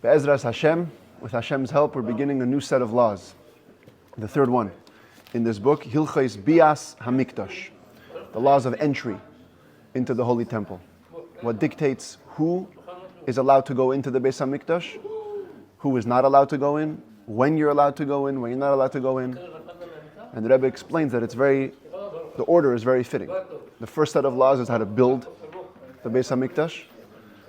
Be'ezras Hashem, with Hashem's help, we're beginning a new set of laws. The third one in this book, Hilchos Bias Hamikdash, the laws of entry into the Holy Temple. What dictates who is allowed to go into the Beis Hamikdash, who is not allowed to go in, when you're allowed to go in, when you're not allowed to go in. And the Rabbi explains that the order is very fitting. The first set of laws is how to build the Beis Hamikdash.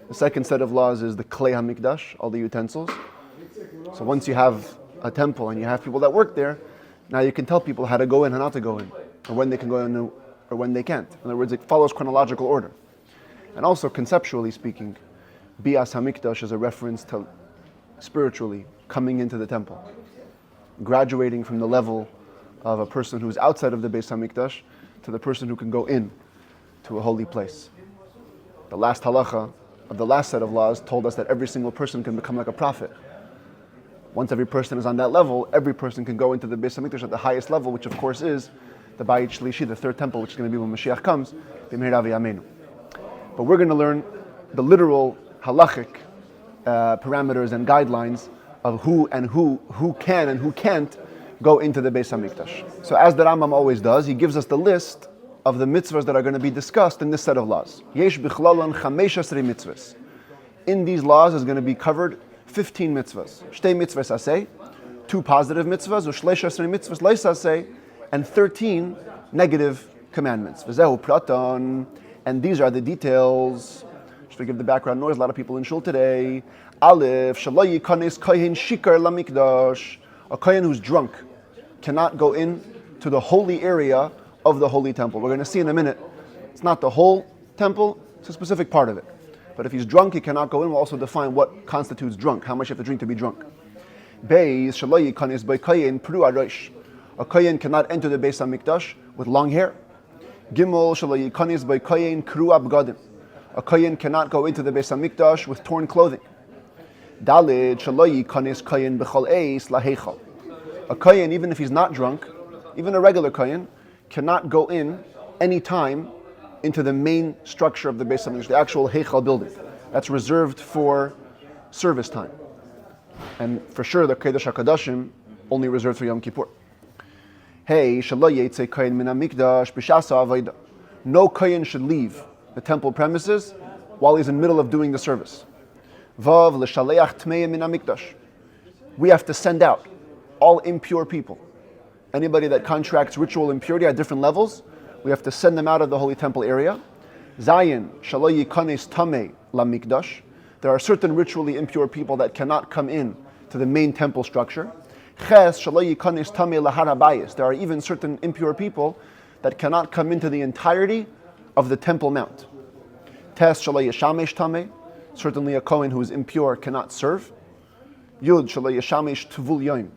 The second set of laws is the Klei Hamikdash, all the utensils. So once you have a temple and you have people that work there, now you can tell people how to go in and how not to go in, or when they can go in or when they can't. In other words, it follows chronological order. And also, conceptually speaking, Bias Hamikdash is a reference to spiritually coming into the temple, graduating from the level of a person who's outside of the Beis Hamikdash to the person who can go in to a holy place. The last halacha of the last set of laws told us that every single person can become like a prophet. Once every person is on that level, every person can go into the Beis Hamikdash at the highest level, which of course is the Bayit Shlishi, the third temple, which is going to be when Mashiach comes. But we're going to learn the literal halachic parameters and guidelines of who can and who can't go into the Beis Hamikdash. So as the Rambam always does, he gives us the list of the mitzvahs that are going to be discussed in this set of laws. Yesh bichlalan 15 mitzvahs. In these laws is going to be covered 15 mitzvahs. Shtei mitzvahs aseh, 2 positive mitzvahs, u'shleish asrei mitzvahs leis aseh, and 13 negative commandments. V'zehu praton, and these are the details. Just to give the background noise, a lot of people in shul today. Aleph, shelo yikanes kohen shikar lamikdash. A kohen who's drunk cannot go in to the holy area of the holy temple. We're going to see in a minute, it's not the whole temple, it's a specific part of it. But if he's drunk, he cannot go in. We'll also define what constitutes drunk, how much you have to drink to be drunk. Beis shelo yikanes by kohen pru arosh. A kohen cannot enter the Beis Hamikdash with long hair. Gimel shelo yikanes by kohen kru abgadim. A kohen cannot go into the Beis Hamikdash with torn clothing. Dalid shelo yikanes kohen b'chol eis laheichal. A kohen, even if he's not drunk, even a regular kohen, cannot go in any time into the main structure of the Beis Hamikdash, the actual heichal building. That's reserved for service time. And for sure, the Kodesh HaKadoshim only reserved for Yom Kippur. Hey, shelo yetze kohen min hamikdash b'shasa avodah. No kohen should leave the temple premises while he's in the middle of doing the service. Vav l'shaleach tmei min hamikdash. We have to send out all impure people. Anybody that contracts ritual impurity at different levels, we have to send them out of the holy temple area. Zayin shelo yikanes tamei lamikdash. There are certain ritually impure people that cannot come in to the main temple structure. Ches shelo yikanes tamei lahar habayis. There are even certain impure people that cannot come into the entirety of the Temple Mount. Tes shelo yeshamesh tamei. Certainly a kohen who is impure cannot serve. Yud shelo yeshamesh tvul yom.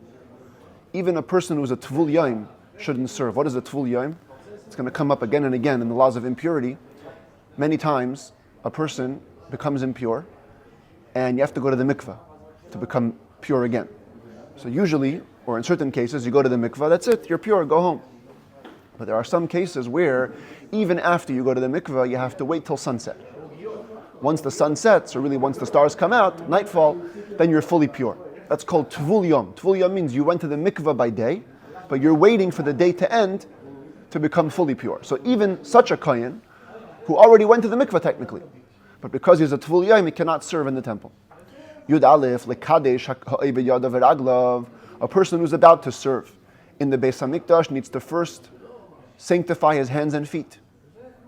Even a person who is a tvul yom shouldn't serve. What is a tvul yom? It's going to come up again and again in the laws of impurity. Many times a person becomes impure and you have to go to the mikveh to become pure again. So usually, or in certain cases, you go to the mikveh, that's it, you're pure, go home. But there are some cases where even after you go to the mikveh, you have to wait till sunset. Once the sun sets, or really once the stars come out, nightfall, then you're fully pure. That's called tvul yom. Tvul yom means you went to the mikveh by day, but you're waiting for the day to end to become fully pure. So even such a kohen, who already went to the mikveh technically, but because he's a tvul yom, he cannot serve in the temple. Yud Aleph lekadesh ha'oived yadav v'raglav. A person who's about to serve in the Beis Hamikdash needs to first sanctify his hands and feet.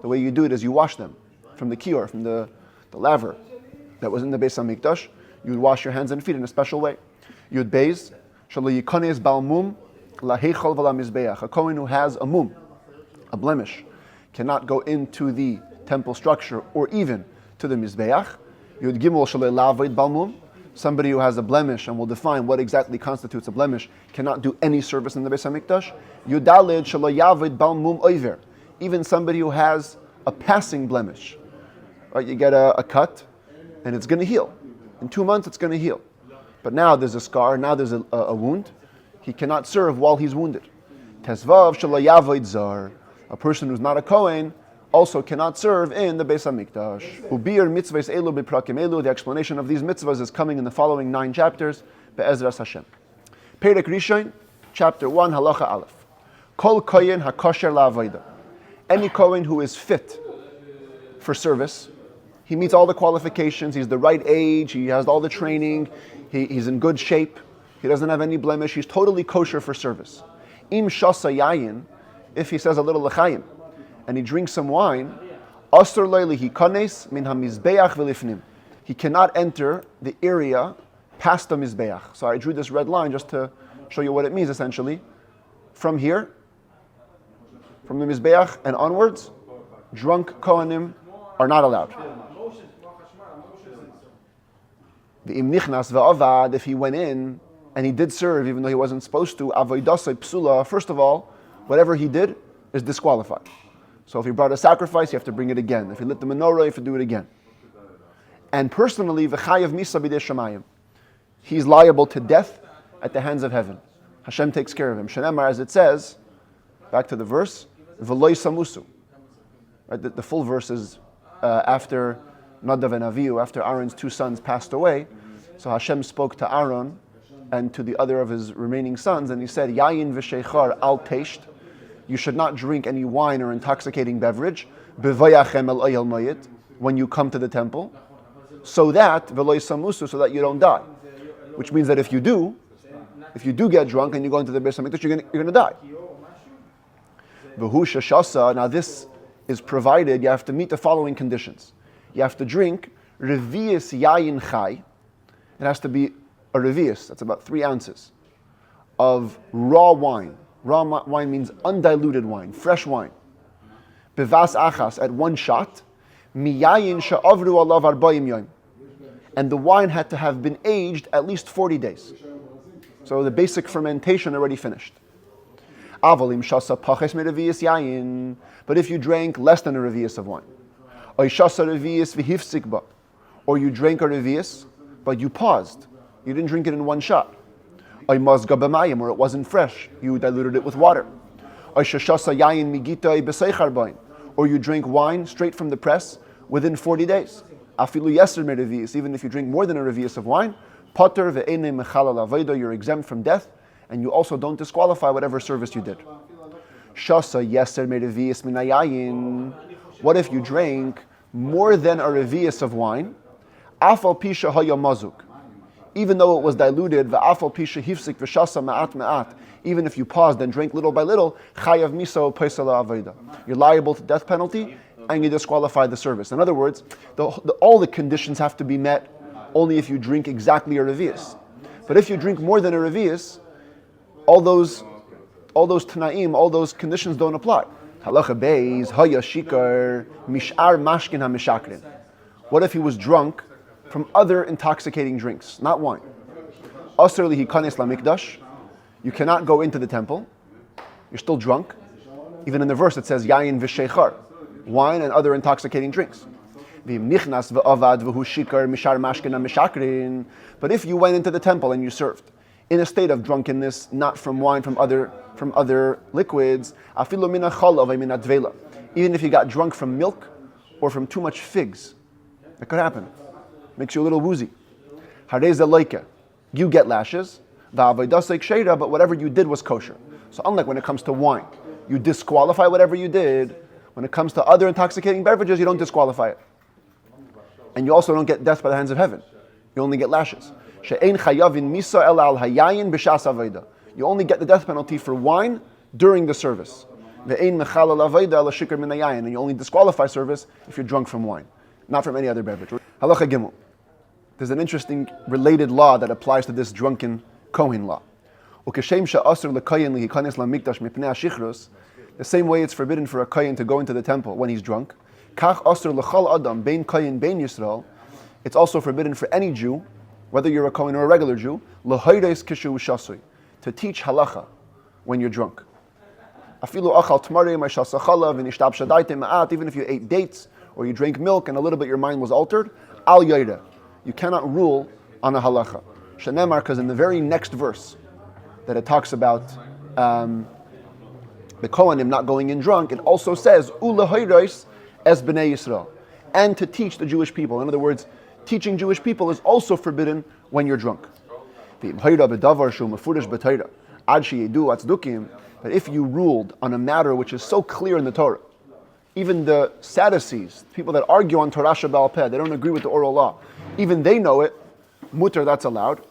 The way you do it is you wash them from the kior, from the laver that was in the Beis Hamikdash. You would wash your hands and feet in a special way. Yud Beis shelo yikanes bal mum laheichal v'lamizbeach. A kohen who has a mum, a blemish, cannot go into the temple structure or even to the mizbeach. Yud Gimel shelo la'avoid bal mum. Somebody who has a blemish, and we'll define what exactly constitutes a blemish, cannot do any service in the Beis Hamikdash. Yud Daled shelo ya'avoid bal mum oiver. Even somebody who has a passing blemish. Right, you get a cut, and it's going to heal. In 2 months, it's going to heal. But now there's a scar, now there's a wound. He cannot serve while he's wounded. Tesvav shelo ya'avoid zar. A person who's not a kohen also cannot serve in the Beis Hamikdash. Ubir mitzvahs elu b'prakim elu. The explanation of these mitzvahs is coming in the following 9 chapters. Be'ezras Hashem. Perek Rishon, chapter 1, halacha aleph. Kol kohen hakosher la'avoda. Any kohen who is fit for service, he meets all the qualifications, he's the right age, he has all the training, he's in good shape, he doesn't have any blemish, he's totally kosher for service. Im shasa yayin, if he says a little l'chaim, and he drinks some wine, asur lo lehikanes min hamizbeach v'lifnim. He cannot enter the area past the mizbeach. So I drew this red line just to show you what it means essentially. From here, from the mizbeach and onwards, drunk kohanim are not allowed. The im nichnas ve'avad, if he went in and he did serve even though he wasn't supposed to, avoidasai psula, first of all, whatever he did is disqualified. So if he brought a sacrifice, you have to bring it again. If he lit the menorah, you have to do it again. And personally, v'chayav misa b'dei shamayim, he's liable to death at the hands of heaven. Hashem takes care of him. Shenemar, as it says, back to the verse, v'loi samusu. Right, the full verse is after Nadav and Avihu, after Aaron's 2 sons passed away. So Hashem spoke to Aaron and to the other of his remaining sons, and he said, Yayin v'sheichar al teisht. You should not drink any wine or intoxicating beverage, b'vayachem el oyel mayit, when you come to the temple, so that v'loi samusu, so that you don't die. Which means that if you do get drunk and you go into the Beis Hamikdash, you're going to die. V'hu sheshasa. Now this is provided you have to meet the following conditions. You have to drink revius yayin chai. It has to be a revius, that's about 3 ounces, of raw wine. Raw wine means undiluted wine, fresh wine. Bevas achas, at 1 shot. Miyayin sha'avru alav arba'im yom. And the wine had to have been aged at least 40 days. So the basic fermentation already finished. Avalim shasa paches merevius yayin. But if you drank less than a revius of wine, or shasa revius v'hifsik ba, or you drank a revius, but you paused, you didn't drink it in 1 shot. Or mazga b'mayim, or it wasn't fresh, you diluted it with water. Or shasa yayin migita b'seichar bain, or you drink wine straight from the press within 40 days. Afilu yeser merevius, even if you drink more than a revius of wine, pater ve'enei mechalal avoda, you're exempt from death, and you also don't disqualify whatever service you did. Shasa yeser merevius minayayin. What if you drank more than a revius of wine? Afal pisha haya mazuk. Even though it was diluted, va'afal pisha hifsik v'shasa ma'at ma'at. Even if you paused and drank little by little, chayav miso paisala avoda. You're liable to death penalty, and you disqualify the service. In other words, all the conditions have to be met only if you drink exactly a revius. But if you drink more than a revius, all those tanaim, all those conditions don't apply. Halacha beis haya shikar mishar mashkin hamishakrin. What if he was drunk from other intoxicating drinks, not wine? Asur lehikanes lamikdash. You cannot go into the temple. You're still drunk. Even in the verse it says yayin v'sheichar, wine and other intoxicating drinks. V'imnichnas v'avad v'hu shikar mishar mashkin hamishakrin. But if you went into the temple and you served in a state of drunkenness, not from wine, from other liquids, afilu mina chalav mina dvela. Even if you got drunk from milk or from too much figs, that could happen. Makes you a little woozy. Hareza loike, you get lashes. Va'avodas sheira, but whatever you did was kosher. So unlike when it comes to wine, you disqualify whatever you did. When it comes to other intoxicating beverages, you don't disqualify it, and you also don't get death by the hands of heaven. You only get lashes. She'ein chayavin misa el al hayayin b'shas avoda. You only get the death penalty for wine during the service. Ve'ein mechal al avoda el shikar min hayayin, and you only disqualify service if you're drunk from wine, not from any other beverage. Halacha gimel. There's an interesting related law that applies to this drunken Kohen law. Ukeshem she'asur l'kohen lehikanes lamikdash mipnei hashichros. The same way it's forbidden for a kohen to go into the temple when he's drunk. Kach asur l'chol adam bein kohen bein Yisrael. It's also forbidden for any Jew, whether you're a Kohen or a regular Jew, l'hoyres kishu shasui, to teach halacha when you're drunk. Afilu achal tmarim ma'shasa chalav v'nishtab shadaitem ma'at, even if you ate dates or you drank milk and a little bit your mind was altered, al yoyre, you cannot rule on a halacha. Shenemar, because in the very next verse that it talks about the Kohanim not going in drunk, it also says, u'lehoyres, es b'nei Yisrael, and to teach the Jewish people. In other words, teaching Jewish people is also forbidden when you're drunk. That if you ruled on a matter which is so clear in the Torah, even the Sadducees, people that argue on Torah Shebaal Peh, they don't agree with the oral law, even they know it, mutter, that's allowed.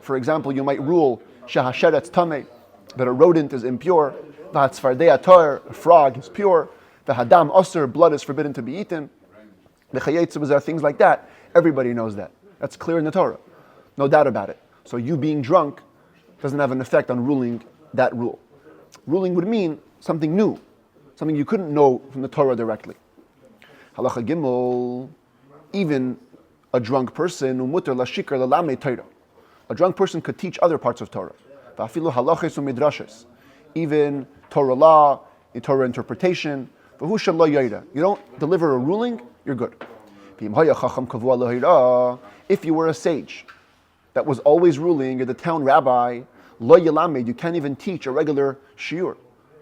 For example, you might rule shehasheretz tameh, that a rodent is impure, v'hatzfardei atar, a frog is pure, v'hadam osir, blood is forbidden to be eaten, v'chayetzim, things like that. Everybody knows that. That's clear in the Torah. No doubt about it. So you being drunk doesn't have an effect on ruling that rule. Ruling would mean something new, something you couldn't know from the Torah directly. Halacha Gimel, even a drunk person, umuter lashikar lalame Torah. A drunk person could teach other parts of Torah. Va'afilu halaches u'midrashes. Even Torah law, Torah interpretation. V'hu shelo yaira. You don't deliver a ruling, you're good. If you were a sage that was always ruling, you're the town rabbi, lo yelamed, you can't even teach a regular shiur,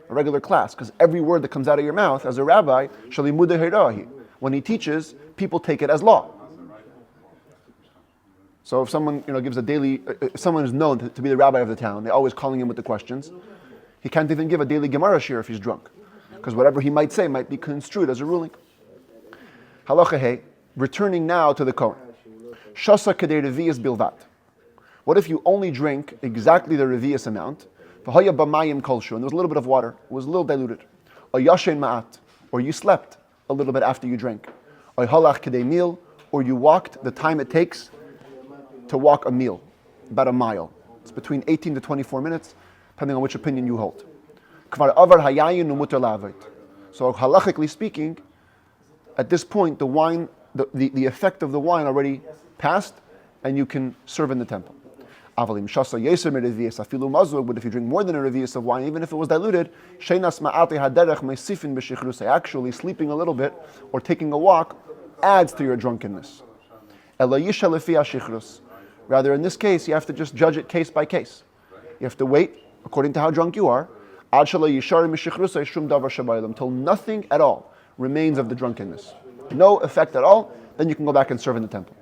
a regular class, because every word that comes out of your mouth as a rabbi, shalimudeh hirahi. When he teaches, people take it as law. So if someone gives a daily, if someone is known to be the rabbi of the town, they're always calling him with the questions, he can't even give a daily Gemara shiur if he's drunk, because whatever he might say might be construed as a ruling. Halacha hey, returning now to the Kohen. Shasa kedei revi'is bilvat. What if you only drink exactly the revi'is amount? V'haya b'mayim kolshu, and there was a little bit of water, it was a little diluted. Or yashen ma'at, or you slept a little bit after you drank. Or halach kedei mil, or you walked the time it takes to walk a meal, about a mile. It's between 18 to 24 minutes, depending on which opinion you hold. Kvar avar hayayin umuter la'avit. So halachically speaking, at this point, the wine, the effect of the wine already passed, and you can serve in the temple. But if you drink more than a revi'is of wine, even if it was diluted, actually sleeping a little bit or taking a walk adds to your drunkenness. Rather, in this case, you have to just judge it case by case. You have to wait, according to how drunk you are, until nothing at all remains of the drunkenness. No effect at all, then you can go back and serve in the temple.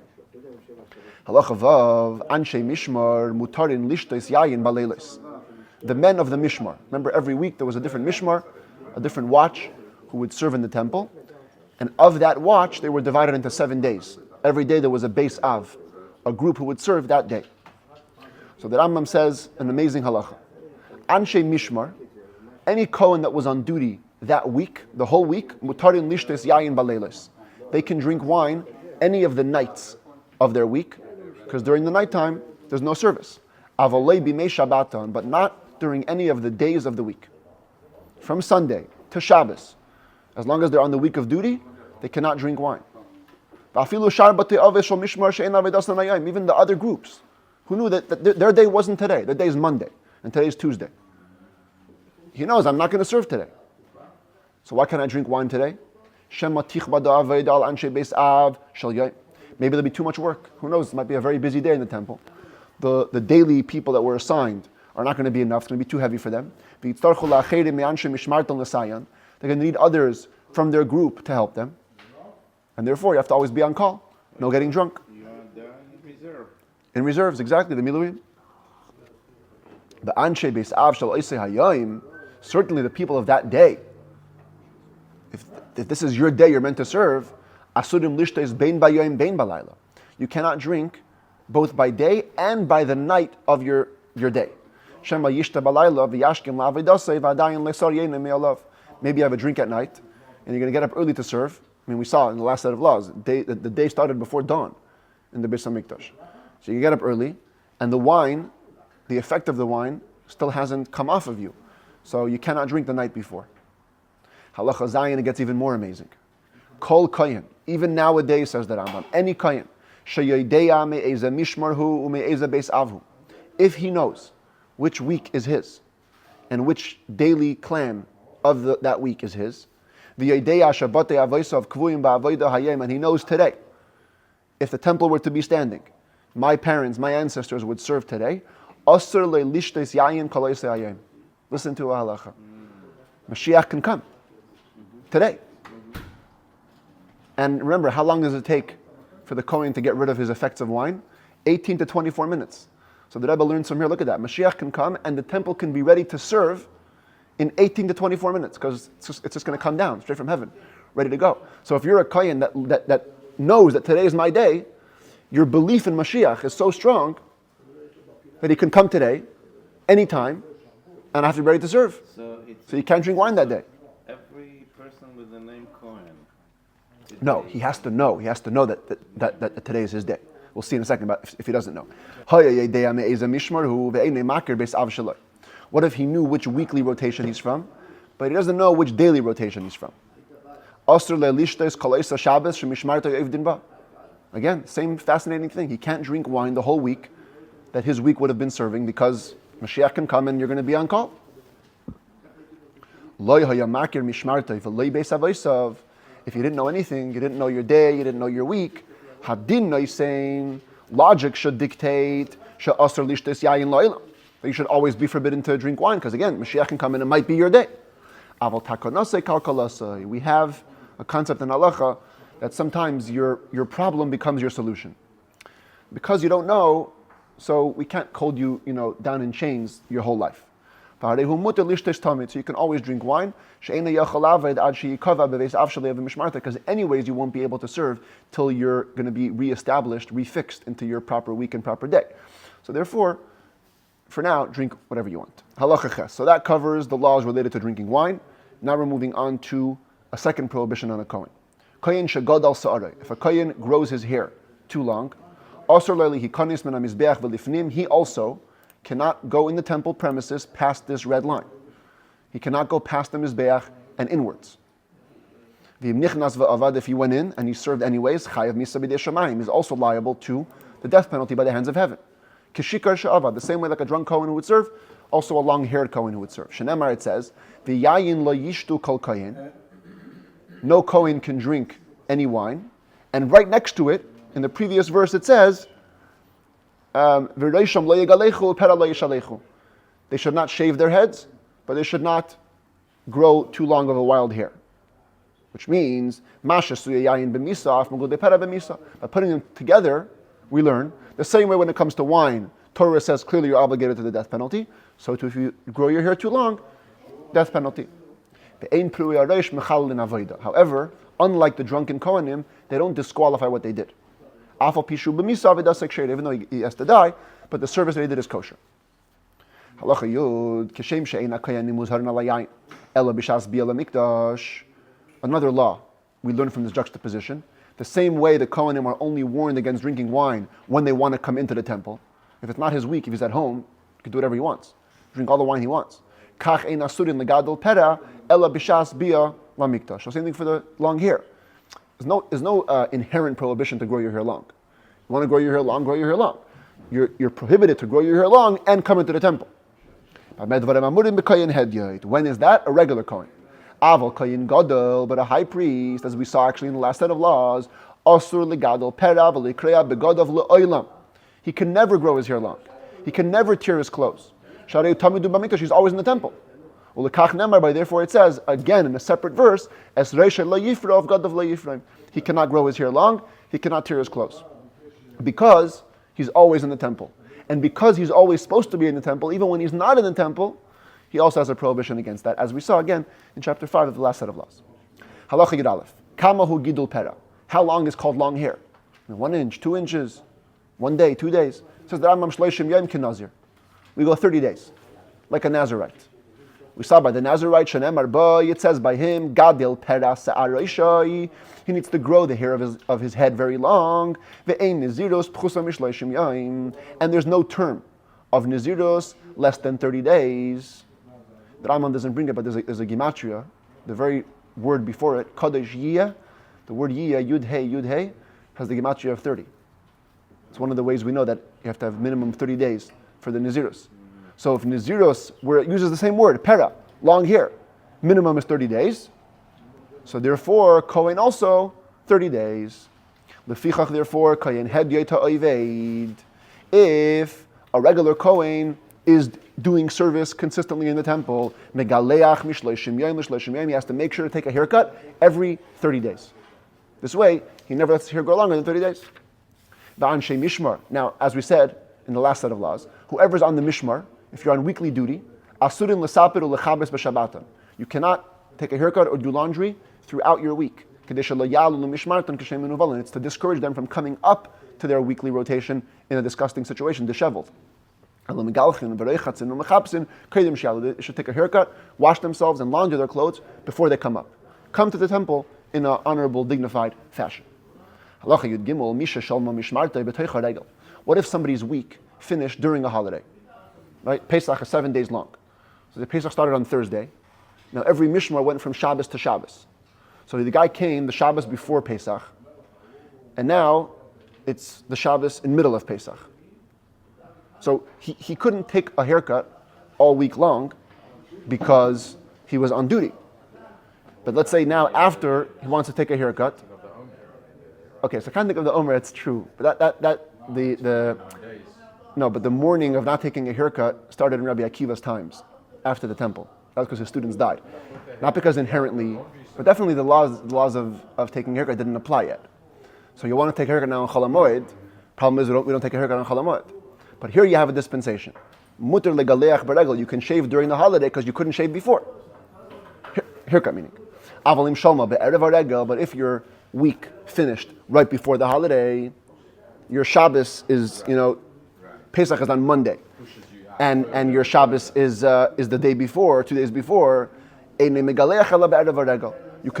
Halacha vav, anshe mishmar mutarin lishtos yayin baleilos. The men of the mishmar. Remember, every week there was a different mishmar, a different watch, who would serve in the temple. And of that watch, they were divided into 7 days. Every day there was a beis av, a group who would serve that day. So the Rambam says an amazing halacha. Anshe mishmar, any Kohen that was on duty that week, the whole week, mutarin lishtos yayin baleilos. They can drink wine any of the nights of their week, because during the nighttime, there's no service. Avalei bimei Shabbaton, but not during any of the days of the week. From Sunday to Shabbos, as long as they're on the week of duty, they cannot drink wine. Even the other groups, who knew that their day wasn't today, their day is Monday, and today is Tuesday. He knows, I'm not going to serve today. So why can't I drink wine today? Maybe there'll be too much work. Who knows? It might be a very busy day in the temple. The daily people that were assigned are not going to be enough. It's going to be too heavy for them. They're going to need others from their group to help them. And therefore, you have to always be on call. No getting drunk. In reserves, exactly. The miluim. The anshe beis av shel oisei hayayim. Certainly, the people of that day. If this is your day, you're meant to serve. Asurim lishtes bein bayayim bein balayla. You cannot drink both by day and by the night of your day. Shema yishta balayla v'yashkim la'avidasei v'adayin lesar yenim me'alav. Maybe you have a drink at night, and you're going to get up early to serve. I mean, we saw in the last set of laws, the day started before dawn in the Beis Hamikdash. So you get up early, and the wine, the effect of the wine, still hasn't come off of you. So you cannot drink the night before. Halacha Zayin, it gets even more amazing. Kol kohen, even nowadays, says the Rambam, any kohen, sheyodeya me'eza mishmarhu u'me'eza beis avhu, if he knows which week is his, and which daily clan of that week is his, v'yodeya shabbatei avosav kvuyim ba'avodah hayem, and he knows today, if the temple were to be standing, my parents, my ancestors would serve today, asur le'lishtes yayin kol oisei hayem. Listen to a halacha. Mashiach can come today. And remember, how long does it take for the Kohen to get rid of his effects of wine? 18 to 24 minutes. So the Rebbe learns from here, look at that. Mashiach can come and the temple can be ready to serve in 18 to 24 minutes because it's just going to come down straight from heaven, ready to go. So if you're a Kohen that knows that today is my day, your belief in Mashiach is so strong that he can come today, anytime, and have to be ready to serve. So you can't drink wine that day. Every person with the name Cohen. No, he has to know. He has to know that today is his day. We'll see in a second about if he doesn't know. What if he knew which weekly rotation he's from, but he doesn't know which daily rotation he's from? Again, same fascinating thing. He can't drink wine the whole week that his week would have been serving because Mashiach can come and you're going to be on call. If you didn't know anything, you didn't know your day, you didn't know your week, logic should dictate that you should always be forbidden to drink wine because again, Mashiach can come and it might be your day. We have a concept in halacha that sometimes your problem becomes your solution. Because you don't know, so we can't hold you, down in chains your whole life. So you can always drink wine, because anyways you won't be able to serve till you're going to be reestablished, refixed into your proper week and proper day. So therefore, for now, drink whatever you want. Halacha ches. So that covers the laws related to drinking wine. Now we're moving on to a second prohibition on a Kohen. Kohen shagad al sa'arei. If a Kohen grows his hair too long, he also cannot go in the temple premises past this red line. He cannot go past the Mizbeach and inwards. If he went in and he served anyways, he's also liable to the death penalty by the hands of heaven. The same way like a drunk Kohen who would serve, also a long-haired Kohen who would serve. Shenemar, it says, no Kohen can drink any wine. And right next to it, in the previous verse, it says, they should not shave their heads, but they should not grow too long of a wild hair. Which means, by putting them together, we learn, the same way when it comes to wine, Torah says clearly you're obligated to the death penalty, so too if you grow your hair too long, death penalty. However, unlike the drunken Kohanim, they don't disqualify what they did. Even though he has to die, but the service that he did is kosher. Another law we learn from this juxtaposition. The same way the Kohanim are only warned against drinking wine when they want to come into the temple. If it's not his week, if he's at home, he can do whatever he wants. Drink all the wine he wants. So same thing for the long hair. There's no inherent prohibition to grow your hair long. You want to grow your hair long, grow your hair long. You're prohibited to grow your hair long and come into the temple. When is that? A regular Kohen. Aval Kohen Gadol, but a high priest, as we saw actually in the last set of laws, Asur legadol perav lekreya begodav leolam. He can never grow his hair long. He can never tear his clothes. Sharei tamidu b'mikdash. He's always in the temple. Ulekach nemar. By therefore it says again in a separate verse, Es reisha lo yifrav godav lo yifraim. He cannot grow his hair long. He cannot tear his clothes because he's always in the temple, and because he's always supposed to be in the temple, even when he's not in the temple. He also has a prohibition against that, as we saw again in chapter 5 of the last set of laws. Halacha Yud Aleph. Kamahu gidul pera. How long is called long hair? 1 inch, 2 inches, 1 day, 2 days. It says the Rambam shloishim yom kinazir. We go 30 days, like a Nazirite. We saw by the Nazirite, Shenemar Ba, it says by him, Gadil pera sa'aroishai. He needs to grow the hair of his head very long. Ve'ein niziros pchusa mishloishim yom. And there's no term of niziros less than 30 days. The Rambam doesn't bring it, but there's a gematria, the very word before it, Kadosh Yiyah, the word Yiyah, Yud Hey, has the gematria of 30. It's one of the ways we know that you have to have minimum 30 days for the Naziros. So if Naziros, where it uses the same word, Pera, long hair, minimum is 30 days. So therefore, Kohen also 30 days. Lefichach, therefore, Kohen Hedyeta Oived. If a regular Kohen is doing service consistently in the temple, Megaleach mishloishim yom, he has to make sure to take a haircut every 30 days. This way, he never lets his hair grow longer than 30 days. Va'anshe mishmar. Now, as we said in the last set of laws, whoever's on the mishmar, if you're on weekly duty, asurin l'sapir u'lechabes b'shabbaton. You cannot take a haircut or do laundry throughout your week. It's to discourage them from coming up to their weekly rotation in a disgusting situation, disheveled. They should take a haircut, wash themselves, and launder their clothes before they come up. Come to the temple in an honorable, dignified fashion. What if somebody's week finished during a holiday? Right? Pesach is 7 days long. So the Pesach started on Thursday. Now every Mishmar went from Shabbos to Shabbos. So the guy came the Shabbos before Pesach, and now it's the Shabbos in middle of Pesach. So he couldn't take a haircut all week long because he was on duty. But let's say now after he wants to take a haircut. Okay, so I can't think of the Omer, it's true. But but the morning of not taking a haircut started in Rabbi Akiva's times, after the temple. That was because his students died. Not because inherently, but definitely the laws of taking a haircut didn't apply yet. So you want to take a haircut now on Chol HaMoed. Problem is we don't take a haircut on Chol HaMoed. But here you have a dispensation. Mutter legaleach beregel. You can shave during the holiday because you couldn't shave before. Haircut meaning. Avalim shalma be'erev haregel. But if your week finished right before the holiday, your Shabbos is, Pesach is on Monday, and your Shabbos is the day before, 2 days before. You can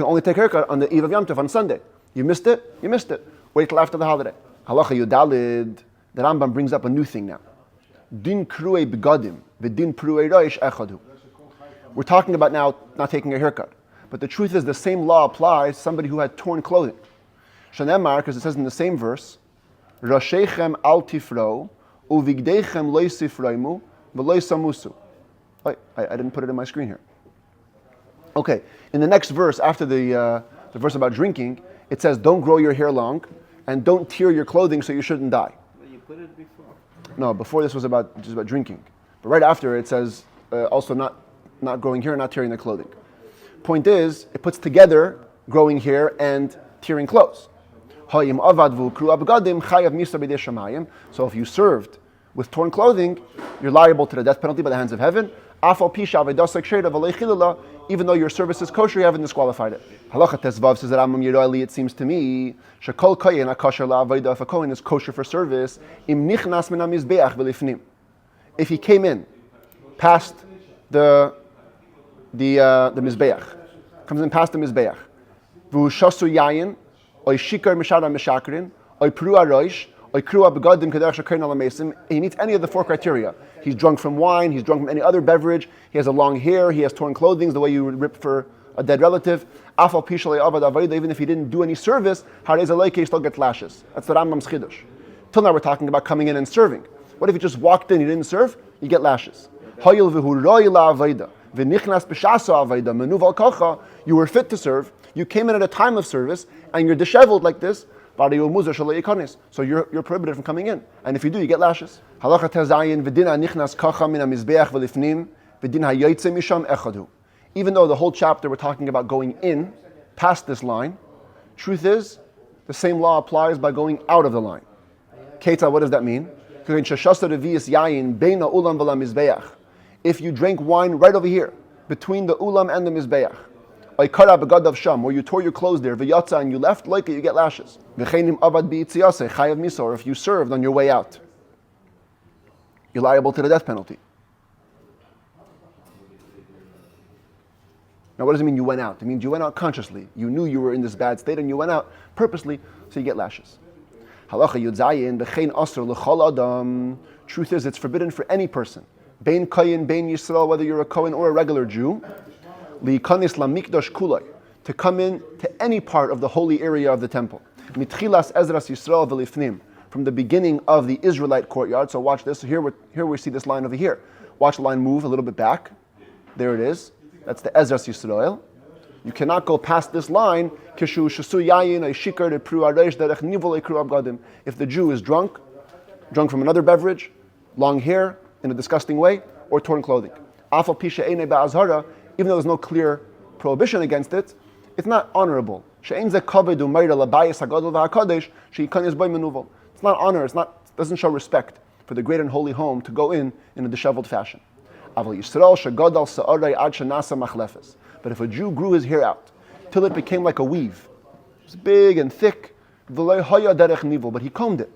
only take a haircut on the eve of Yom Tov on Sunday. You missed it. Wait till after the holiday. Halacha Yudalid. The Rambam brings up a new thing now. Din kruei begadim, v'din pruei roish echadu. We're talking about now not taking a haircut. But the truth is the same law applies to somebody who had torn clothing. Shanemar, because it says in the same verse, Rashechem al tifro, uvigdeichem loy sifroimu, v'loy samusu. I didn't put it in my screen here. Okay, in the next verse, after the verse about drinking, it says, don't grow your hair long, and don't tear your clothing so you shouldn't die. You put it before. No, before this was just about drinking. But right after it says, also not growing hair, not tearing the clothing. Point is, it puts together growing hair and tearing clothes. So if you served with torn clothing, you're liable to the death penalty by the hands of heaven. Even though your service is kosher, you haven't disqualified it. Halacha Tezvav says that Amam Yerali, it seems to me, Shekol Kohen HaKosher LaAvodah, if a Kohen is kosher for service, Im Nichnas Min HaMizbeach V'Lifnim. If he came in past the Mizbeach, comes in past the Mizbeach, V'hu Shosu Yayin, Oy Shikar Mishara Mishakrin, Oy Prua Roish, Oy Krua Begadim Kaderach Shekerin Alamesim, he meets any of the four criteria. He's drunk from wine, he's drunk from any other beverage, he has a long hair, he has torn clothing, the way you would rip for a dead relative. Afal Pishalei Avad Avaida, even if he didn't do any service, Harez Aleike, he still gets lashes. That's the Rambam's Chiddush. Till now we're talking about coming in and serving. What if he just walked in, he didn't serve? You get lashes. You were fit to serve, you came in at a time of service, and you're disheveled like this, so you're prohibited from coming in. And if you do, you get lashes. Even though the whole chapter we're talking about going in, past this line, truth is, the same law applies by going out of the line. Keita, what does that mean? If you drank wine right over here, between the ulam and the mizbeach, where you tore your clothes there, and you left, you get lashes. Or if you served on your way out, you're liable to the death penalty. Now, what does it mean you went out? It means you went out consciously. You knew you were in this bad state and you went out purposely, so you get lashes. Truth is, it's forbidden for any person, Bein Kohen, Bein Yisrael, whether you're a Kohen or a regular Jew, Liikanis Lamikdash Kulai, to come in to any part of the holy area of the temple. Mitchilas Ezras Yisrael V'Lifnim, from the beginning of the Israelite courtyard. So watch this. So here we see this line over here. Watch the line move a little bit back. There it is. That's the Ezras Yisrael. You cannot go past this line. If the Jew is drunk from another beverage, long hair in a disgusting way, or torn clothing. Even though there's no clear prohibition against it, it's not honorable She'ein ze kavod u'meira labayis hagadol v'hakadosh she'yikanes b'ay menuvel. It's not honor. Doesn't show respect for the great and holy home to go in a disheveled fashion. Aval Yisrael shegadal sa'aray ad shenasa machlefes. But if a Jew grew his hair out till it became like a weave, it was big and thick, v'lo haya derech nivel, but he combed it.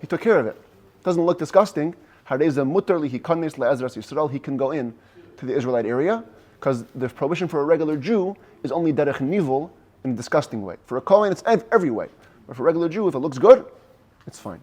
He took care of it. It doesn't look disgusting. Hareza mutar lihikanes le'ezras Yisrael. He can go in to the Israelite area because the prohibition for a regular Jew is only derech nivel in a disgusting way. For a Kohen, it's every way. But for a regular Jew, if it looks good, it's fine.